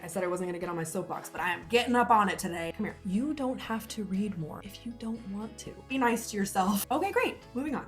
I said I wasn't gonna get on my soapbox, but I am getting up on it today. Come here. You don't have to read more if you don't want to. Be nice to yourself. Okay, great. Moving on.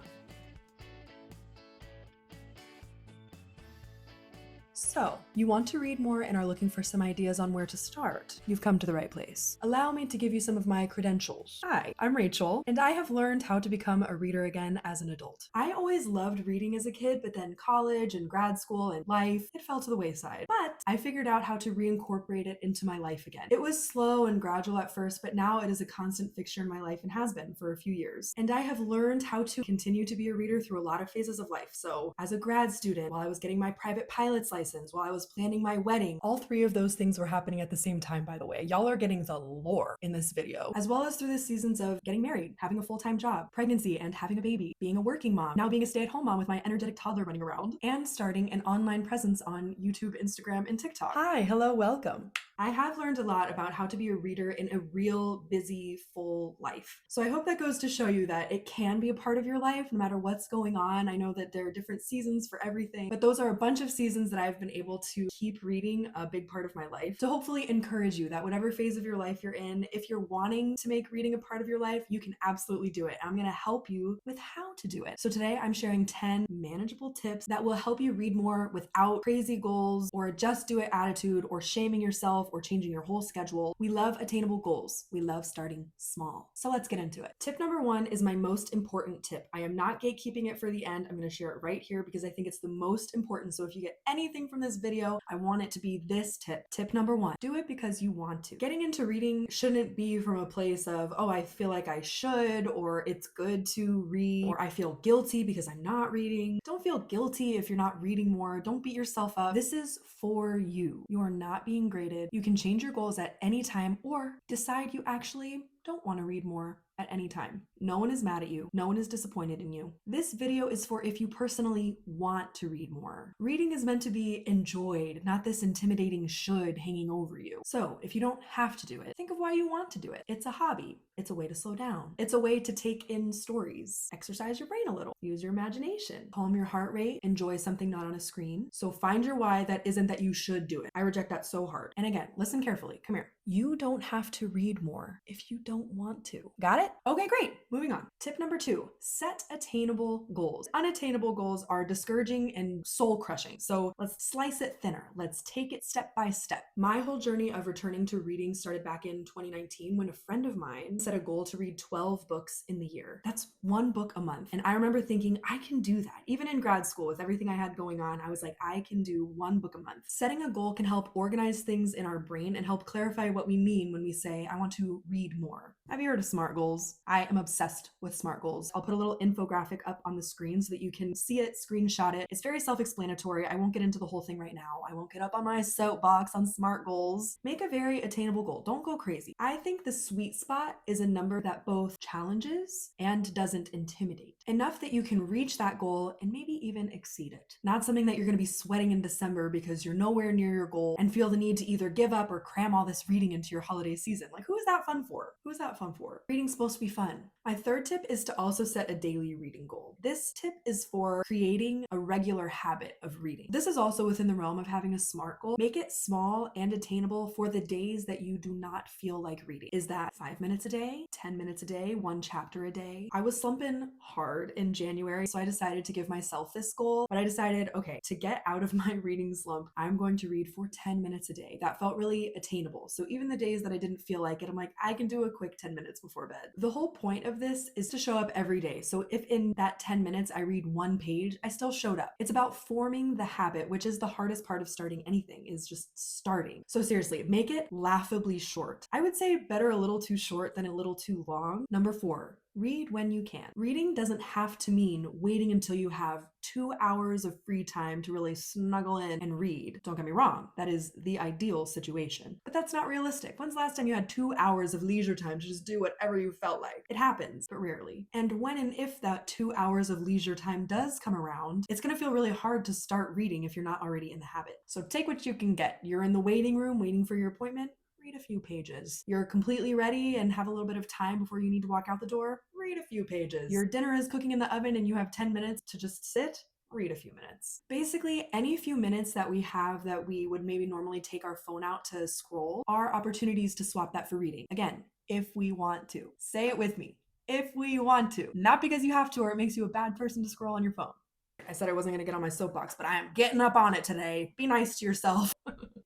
So, you want to read more and are looking for some ideas on where to start? You've come to the right place. Allow me to give you some of my credentials. Hi, I'm Rachel, and I have learned how to become a reader again as an adult. I always loved reading as a kid, but then college and grad school and life, it fell to the wayside. But I figured out how to reincorporate it into my life again. It was slow and gradual at first, but now it is a constant fixture in my life and has been for a few years. And I have learned how to continue to be a reader through a lot of phases of life. So, as a grad student, while I was getting my private pilot's license, while I was planning my wedding. All three of those things were happening at the same time, by the way. Y'all are getting the lore in this video, as well as through the seasons of getting married, having a full-time job, pregnancy and having a baby, being a working mom, now being a stay-at-home mom with my energetic toddler running around, and starting an online presence on YouTube, Instagram, and TikTok. Hi, hello, welcome. I have learned a lot about how to be a reader in a real busy, full life. So I hope that goes to show you that it can be a part of your life no matter what's going on. I know that there are different seasons for everything, but those are a bunch of seasons that I've been able to keep reading a big part of my life to hopefully encourage you that whatever phase of your life you're in, if you're wanting to make reading a part of your life, you can absolutely do it. I'm going to help you with how to do it. So today I'm sharing 10 manageable tips that will help you read more without crazy goals or just do it attitude or shaming yourself or changing your whole schedule. We love attainable goals. We love starting small. So let's get into it. Tip number 1 is my most important tip. I am not gatekeeping it for the end. I'm going to share it right here because I think it's the most important. So if you get anything from this video, I want it to be this tip. Tip number 1, do it because you want to. Getting into reading shouldn't be from a place of, oh, I feel like I should, or it's good to read, or I feel guilty because I'm not reading. Don't feel guilty if you're not reading more. Don't beat yourself up. This is for you. You are not being graded. You can change your goals at any time or decide you actually don't want to read more at any time. No one is mad at you. No one is disappointed in you. This video is for if you personally want to read more. Reading is meant to be enjoyed, not this intimidating should hanging over you. So if you don't have to do it, think of why you want to do it. It's a hobby. It's a way to slow down. It's a way to take in stories, exercise your brain a little, use your imagination, calm your heart rate, enjoy something not on a screen. So find your why that isn't that you should do it. I reject that so hard. And again, listen carefully. Come here. You don't have to read more if you don't want to. Got it? Okay, great. Moving on. Tip number 2, set attainable goals. Unattainable goals are discouraging and soul crushing. So let's slice it thinner. Let's take it step by step. My whole journey of returning to reading started back in 2019 when a friend of mine set a goal to read 12 books in the year. That's 1 book a month. And I remember thinking, I can do that. Even in grad school with everything I had going on, I was like, I can do 1 book a month. Setting a goal can help organize things in our brain and help clarify what we mean when we say, I want to read more. Have you heard of SMART goals? I am obsessed with SMART goals. I'll put a little infographic up on the screen so that you can see it, screenshot it. It's very self-explanatory. I won't get into the whole thing right now. I won't get up on my soapbox on SMART goals. Make a very attainable goal. Don't go crazy. I think the sweet spot is a number that both challenges and doesn't intimidate. Enough that you can reach that goal and maybe even exceed it. Not something that you're going to be sweating in December because you're nowhere near your goal and feel the need to either give up or cram all this reading into your holiday season. Like, who is that fun for? Who's that fun for? Reading's supposed to be fun. My third tip is to also set a daily reading goal. This tip is for creating a regular habit of reading. This is also within the realm of having a SMART goal. Make it small and attainable for the days that you do not feel like reading. Is that 5 minutes a day, 10 minutes a day, 1 chapter a day? I was slumping hard in January, so I decided to give myself this goal, but I decided, okay, to get out of my reading slump, I'm going to read for 10 minutes a day. That felt really attainable. So even the days that I didn't feel like it, I'm like, I can do a quick 10 minutes before bed. The whole point of this is to show up every day. So if in that 10 minutes I read 1 page, I still showed up. It's about forming the habit, which is the hardest part of starting anything, is just starting. So seriously, make it laughably short. I would say better a little too short than a little too long. Number 4, read when you can. Reading doesn't have to mean waiting until you have 2 hours of free time to really snuggle in and read. Don't get me wrong, that is the ideal situation. But that's not realistic. When's the last time you had 2 hours of leisure time to just do whatever you felt like? It happens, but rarely. And when and if that 2 hours of leisure time does come around, it's gonna feel really hard to start reading if you're not already in the habit. So take what you can get. You're in the waiting room waiting for your appointment, read a few pages. You're completely ready and have a little bit of time before you need to walk out the door, read a few pages. Your dinner is cooking in the oven and you have 10 minutes to just sit, read a few minutes. Basically, any few minutes that we have that we would maybe normally take our phone out to scroll are opportunities to swap that for reading. Again, if we want to. Say it with me. If we want to. Not because you have to or it makes you a bad person to scroll on your phone. I said I wasn't going to get on my soapbox, but I am getting up on it today. Be nice to yourself.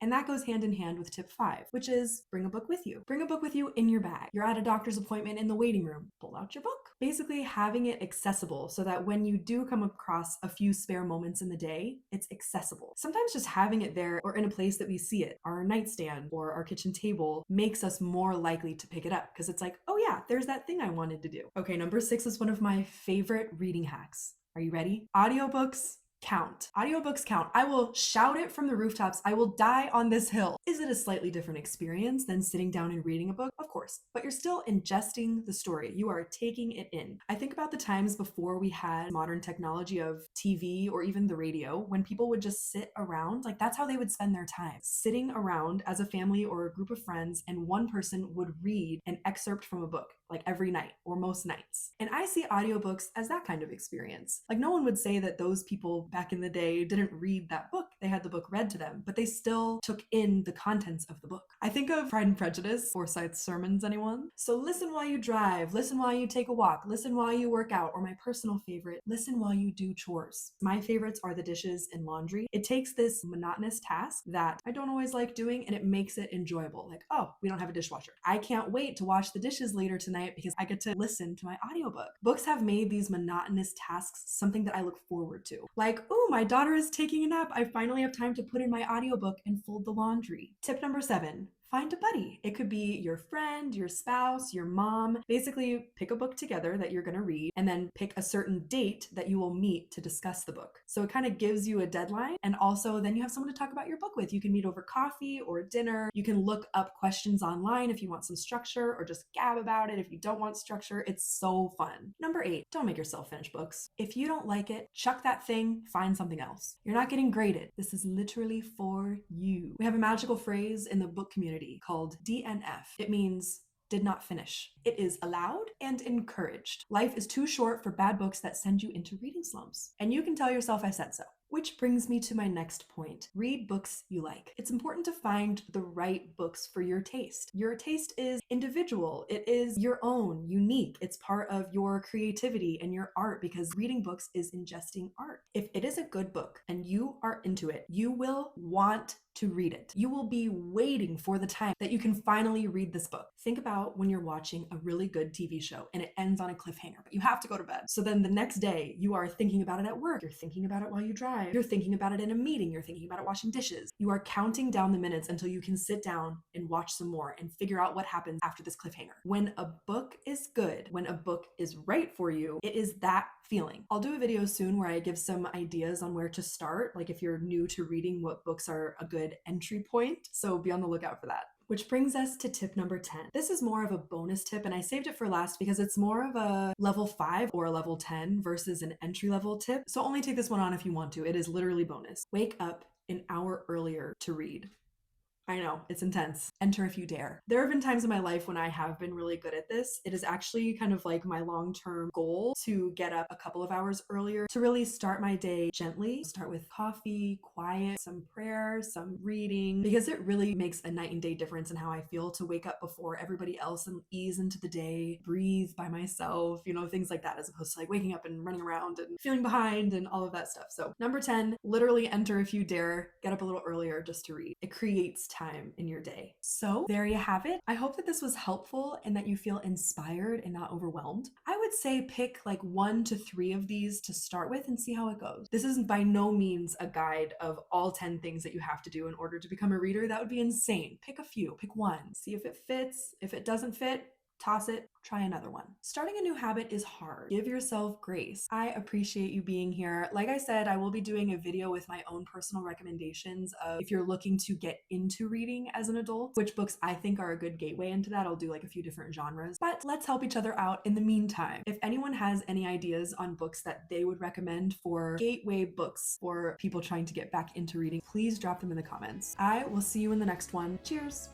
And that goes hand in hand with tip 5, which is bring a book with you. Bring a book with you in your bag. You're at a doctor's appointment in the waiting room. Pull out your book. Basically, having it accessible so that when you do come across a few spare moments in the day, it's accessible. Sometimes just having it there or in a place that we see it, our nightstand or our kitchen table, makes us more likely to pick it up because it's like, oh yeah, there's that thing I wanted to do. Okay, number 6 is one of my favorite reading hacks. Are you ready? Audiobooks count. Audiobooks count. I will shout it from the rooftops. I will die on this hill. Is it a slightly different experience than sitting down and reading a book? Of course, but you're still ingesting the story. You are taking it in. I think about the times before we had modern technology of TV or even the radio, when people would just sit around, like that's how they would spend their time. Sitting around as a family or a group of friends, and one person would read an excerpt from a book, like every night or most nights. And I see audiobooks as that kind of experience. Like no one would say that those people back in the day didn't read that book. They had the book read to them, but they still took in the contents of the book. I think of Pride and Prejudice, Forsyth's sermons, anyone? So listen while you drive, listen while you take a walk, listen while you work out, or my personal favorite, listen while you do chores. My favorites are the dishes and laundry. It takes this monotonous task that I don't always like doing and it makes it enjoyable. Like, oh, we don't have a dishwasher. I can't wait to wash the dishes later tonight because I get to listen to my audiobook. Books have made these monotonous tasks something that I look forward to. Like, oh, my daughter is taking a nap. I finally have time to put in my audiobook and fold the laundry. Tip number 7. Find a buddy. It could be your friend, your spouse, your mom. Basically, pick a book together that you're going to read and then pick a certain date that you will meet to discuss the book. So it kind of gives you a deadline, and also then you have someone to talk about your book with. You can meet over coffee or dinner. You can look up questions online if you want some structure, or just gab about it if you don't want structure. It's so fun. Number 8, don't make yourself finish books. If you don't like it, chuck that thing, find something else. You're not getting graded. This is literally for you. We have a magical phrase in the book community called DNF. It means did not finish. It is allowed and encouraged. Life is too short for bad books that send you into reading slumps. And you can tell yourself I said so. Which brings me to my next point. Read books you like. It's important to find the right books for your taste. Your taste is individual. It is your own, unique. It's part of your creativity and your art because reading books is ingesting art. If it is a good book and you are into it, you will want to read it. You will be waiting for the time that you can finally read this book. Think about when you're watching a really good TV show and it ends on a cliffhanger, but you have to go to bed. So then the next day you are thinking about it at work. You're thinking about it while you drive. You're thinking about it in a meeting. You're thinking about it washing dishes. You are counting down the minutes until you can sit down and watch some more and figure out what happens after this cliffhanger. When a book is good, when a book is right for you, it is that feeling. I'll do a video soon where I give some ideas on where to start, like if you're new to reading, what books are a good entry point. So be on the lookout for that. Which brings us to tip number 10. This is more of a bonus tip, and I saved it for last because it's more of a level 5 or a level 10 versus an entry level tip. So only take this one on if you want to. It is literally bonus. Wake up an hour earlier to read. I know, it's intense. Enter if you dare. There have been times in my life when I have been really good at this. It is actually kind of like my long-term goal to get up a couple of hours earlier to really start my day gently. Start with coffee, quiet, some prayer, some reading, because it really makes a night and day difference in how I feel to wake up before everybody else and ease into the day, breathe by myself, things like that, as opposed to like waking up and running around and feeling behind and all of that stuff. So number 10, literally enter if you dare, get up a little earlier just to read. It creates time in your day. So there you have it. I hope that this was helpful and that you feel inspired and not overwhelmed. I would say pick like 1 to 3 of these to start with and see how it goes. This is by no means a guide of all 10 things that you have to do in order to become a reader. That would be insane. Pick a few, pick one, see if it fits. If it doesn't fit, toss it, try another one. Starting a new habit is hard. Give yourself grace. I appreciate you being here. Like I said, I will be doing a video with my own personal recommendations of if you're looking to get into reading as an adult, which books I think are a good gateway into that. I'll do like a few different genres, but let's help each other out in the meantime. If anyone has any ideas on books that they would recommend for gateway books for people trying to get back into reading, please drop them in the comments. I will see you in the next one. Cheers.